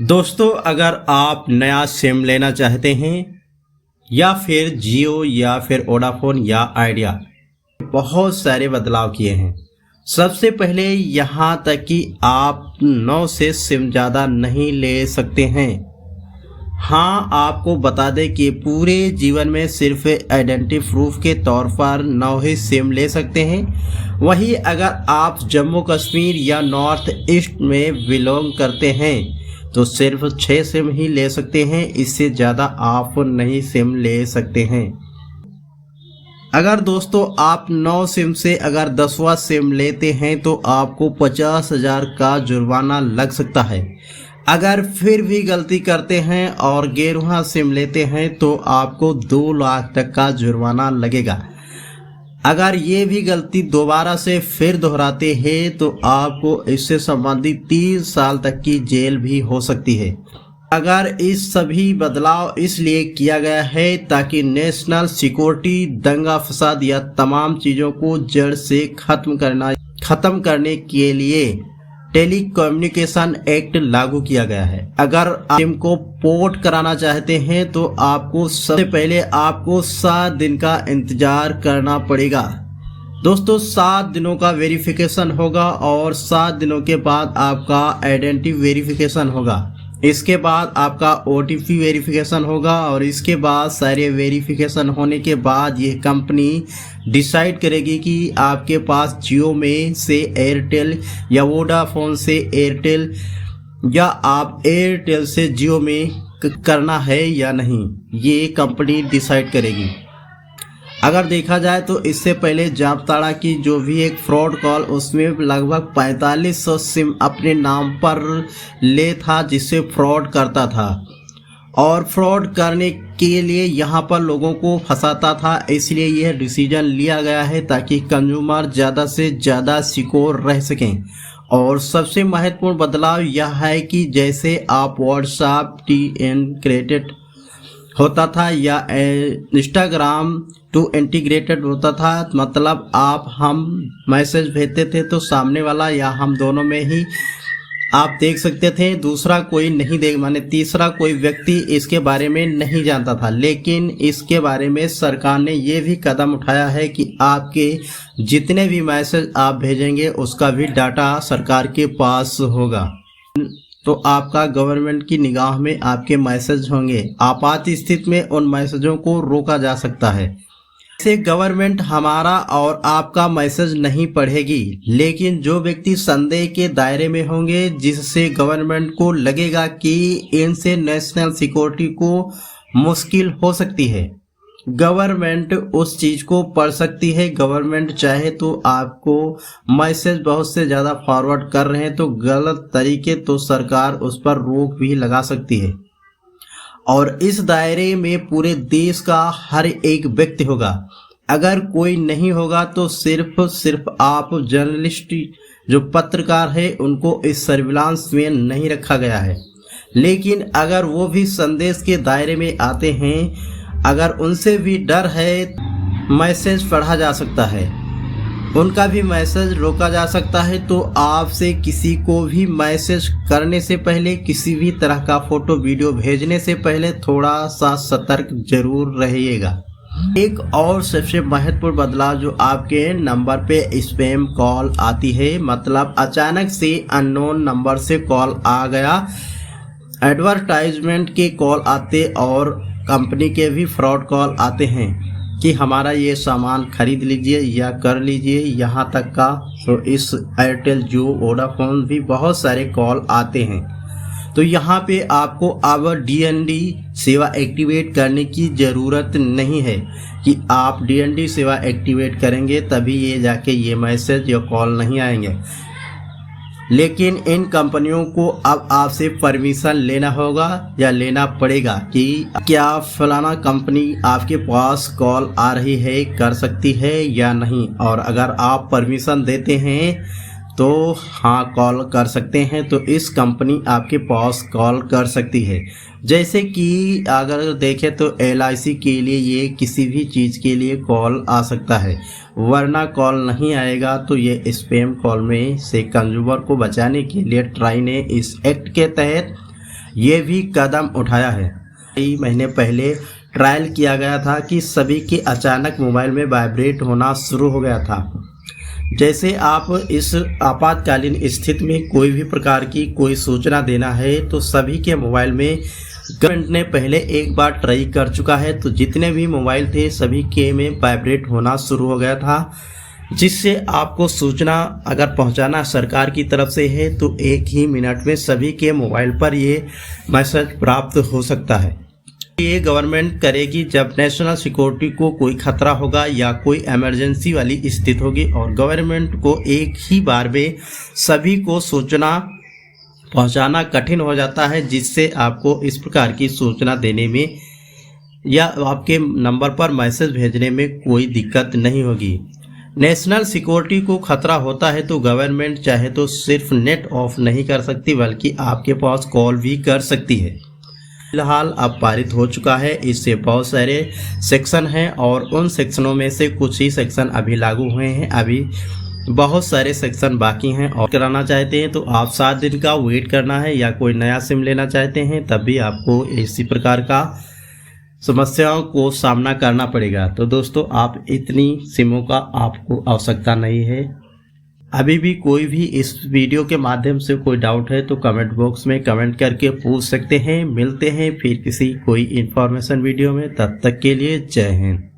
दोस्तों, अगर आप नया सिम लेना चाहते हैं या फिर जियो या फिर वोडाफोन या आइडिया, बहुत सारे बदलाव किए हैं। सबसे पहले यहाँ तक कि आप 9 से सिम ज़्यादा नहीं ले सकते हैं। हाँ, आपको बता दें कि पूरे जीवन में सिर्फ आइडेंटिटी प्रूफ के तौर पर 9 ही सिम ले सकते हैं। वहीं अगर आप जम्मू कश्मीर या नॉर्थ ईस्ट में बिलोंग करते हैं तो सिर्फ 6 सिम ही ले सकते हैं, इससे ज़्यादा आप नहीं सिम ले सकते हैं। अगर दोस्तों आप 9 सिम से अगर 10वां सिम लेते हैं तो आपको 50,000 का जुर्माना लग सकता है। अगर फिर भी गलती करते हैं और 11वां सिम लेते हैं तो आपको 2 लाख तक का जुर्माना लगेगा। अगर ये भी गलती दोबारा से फिर दोहराते हैं तो आपको इससे संबंधित 3 साल तक की जेल भी हो सकती है। अगर इस सभी बदलाव इसलिए किया गया है ताकि नेशनल सिक्योरिटी, दंगा फसाद या तमाम चीज़ों को जड़ से खत्म करने के लिए टेलीकम्युनिकेशन एक्ट लागू किया गया है। अगर आप सिम को पोर्ट कराना चाहते हैं तो आपको सबसे पहले 7 दिन का इंतजार करना पड़ेगा। दोस्तों, 7 दिनों का वेरिफिकेशन होगा और 7 दिनों के बाद आपका आइडेंटिटी वेरिफिकेशन होगा। इसके बाद आपका OTP वेरिफिकेशन होगा और इसके बाद सारे वेरिफिकेशन होने के बाद ये कंपनी डिसाइड करेगी कि आपके पास जियो में से एयरटेल या वोडाफोन से एयरटेल या आप एयरटेल से जियो में करना है या नहीं, ये कंपनी डिसाइड करेगी। अगर देखा जाए तो इससे पहले जामताड़ा की जो भी एक फ्रॉड कॉल, उसमें लगभग 4500 सिम अपने नाम पर ले था जिससे फ्रॉड करता था और फ्रॉड करने के लिए यहाँ पर लोगों को फंसाता था। इसलिए यह डिसीजन लिया गया है ताकि कंज्यूमर ज़्यादा से ज़्यादा सिक्योर रह सकें। और सबसे महत्वपूर्ण बदलाव यह है कि जैसे आप व्हाट्सएप इंटीग्रेटेड होता था या इंस्टाग्राम टू इंटीग्रेटेड होता था, मतलब हम मैसेज भेजते थे तो सामने वाला या हम दोनों में ही आप देख सकते थे, दूसरा कोई नहीं देख माने तीसरा कोई व्यक्ति इसके बारे में नहीं जानता था। लेकिन इसके बारे में सरकार ने ये भी कदम उठाया है कि आपके जितने भी मैसेज आप भेजेंगे उसका भी डाटा सरकार के पास होगा, तो आपका गवर्नमेंट की निगाह में आपके मैसेज होंगे। आपात स्थिति में उन मैसेजों को रोका जा सकता है। इससे गवर्नमेंट हमारा और आपका मैसेज नहीं पढ़ेगी, लेकिन जो व्यक्ति संदेह के दायरे में होंगे जिससे गवर्नमेंट को लगेगा कि इनसे नेशनल सिक्योरिटी को मुश्किल हो सकती है, गवर्नमेंट उस चीज़ को पढ़ सकती है। गवर्नमेंट चाहे तो आपको मैसेज बहुत से ज़्यादा फॉरवर्ड कर रहे हैं तो गलत तरीके, तो सरकार उस पर रोक भी लगा सकती है। और इस दायरे में पूरे देश का हर एक व्यक्ति होगा। अगर कोई नहीं होगा तो सिर्फ आप जर्नलिस्ट जो पत्रकार है उनको इस सर्विलांस में नहीं रखा गया है। लेकिन अगर वो भी संदेश के दायरे में आते हैं, अगर उनसे भी डर है, मैसेज पढ़ा जा सकता है, उनका भी मैसेज रोका जा सकता है। तो आपसे किसी को भी मैसेज करने से पहले, किसी भी तरह का फोटो वीडियो भेजने से पहले थोड़ा सा सतर्क जरूर रहिएगा। एक और सबसे महत्वपूर्ण बदलाव जो आपके नंबर पे स्पैम कॉल आती है, मतलब अचानक से अननोन नंबर से कॉल आ गया, एडवर्टाइजमेंट के कॉल आते और कंपनी के भी फ्रॉड कॉल आते हैं कि हमारा ये सामान खरीद लीजिए या कर लीजिए, यहाँ तक का तो इस एयरटेल, जियो, वोडाफोन भी बहुत सारे कॉल आते हैं। तो यहाँ पे आपको अब DND सेवा एक्टिवेट करने की ज़रूरत नहीं है कि आप DND सेवा एक्टिवेट करेंगे तभी ये जाके ये मैसेज या कॉल नहीं आएंगे। लेकिन इन कंपनियों को अब आपसे परमिशन लेना होगा या लेना पड़ेगा कि क्या फलाना कंपनी आपके पास कॉल आ रही है, कर सकती है या नहीं। और अगर आप परमिशन देते हैं तो हाँ कॉल कर सकते हैं, तो इस कंपनी आपके पास कॉल कर सकती है। जैसे कि अगर देखें तो LIC के लिए ये किसी भी चीज़ के लिए कॉल आ सकता है, वरना कॉल नहीं आएगा। तो ये स्पैम कॉल में से कंज्यूमर को बचाने के लिए ट्राई ने इस एक्ट के तहत ये भी कदम उठाया है। कई महीने पहले ट्रायल किया गया था कि सभी के अचानक मोबाइल में वाइब्रेट होना शुरू हो गया था। जैसे आप इस आपातकालीन स्थिति में कोई भी प्रकार की कोई सूचना देना है तो सभी के मोबाइल में गवर्नमेंट ने पहले एक बार ट्राई कर चुका है, तो जितने भी मोबाइल थे सभी के में वाइब्रेट होना शुरू हो गया था, जिससे आपको सूचना अगर पहुंचाना सरकार की तरफ से है तो 1 ही मिनट में सभी के मोबाइल पर ये मैसेज प्राप्त हो सकता है। ये गवर्नमेंट करेगी जब नेशनल सिक्योरिटी को कोई खतरा होगा या कोई इमरजेंसी वाली स्थिति होगी, और गवर्नमेंट को एक ही बार में सभी को सूचना पहुंचाना कठिन हो जाता है, जिससे आपको इस प्रकार की सूचना देने में या आपके नंबर पर मैसेज भेजने में कोई दिक्कत नहीं होगी। नेशनल सिक्योरिटी को खतरा होता है तो गवर्नमेंट चाहे तो सिर्फ नेट ऑफ नहीं कर सकती बल्कि आपके पास कॉल भी कर सकती है। फिलहाल अब पारित हो चुका है, इससे बहुत सारे सेक्शन हैं और उन सेक्शनों में से कुछ ही सेक्शन अभी लागू हुए हैं, अभी बहुत सारे सेक्शन बाकी हैं। और कराना चाहते हैं तो आप 7 दिन का वेट करना है, या कोई नया सिम लेना चाहते हैं तब भी आपको इसी प्रकार का समस्याओं को सामना करना पड़ेगा। तो दोस्तों आप इतनी सिमों का आपको आवश्यकता नहीं है। अभी भी कोई भी इस वीडियो के माध्यम से कोई डाउट है तो कमेंट बॉक्स में कमेंट करके पूछ सकते हैं। मिलते हैं फिर किसी कोई इन्फॉर्मेशन वीडियो में, तब तक के लिए जय हिंद।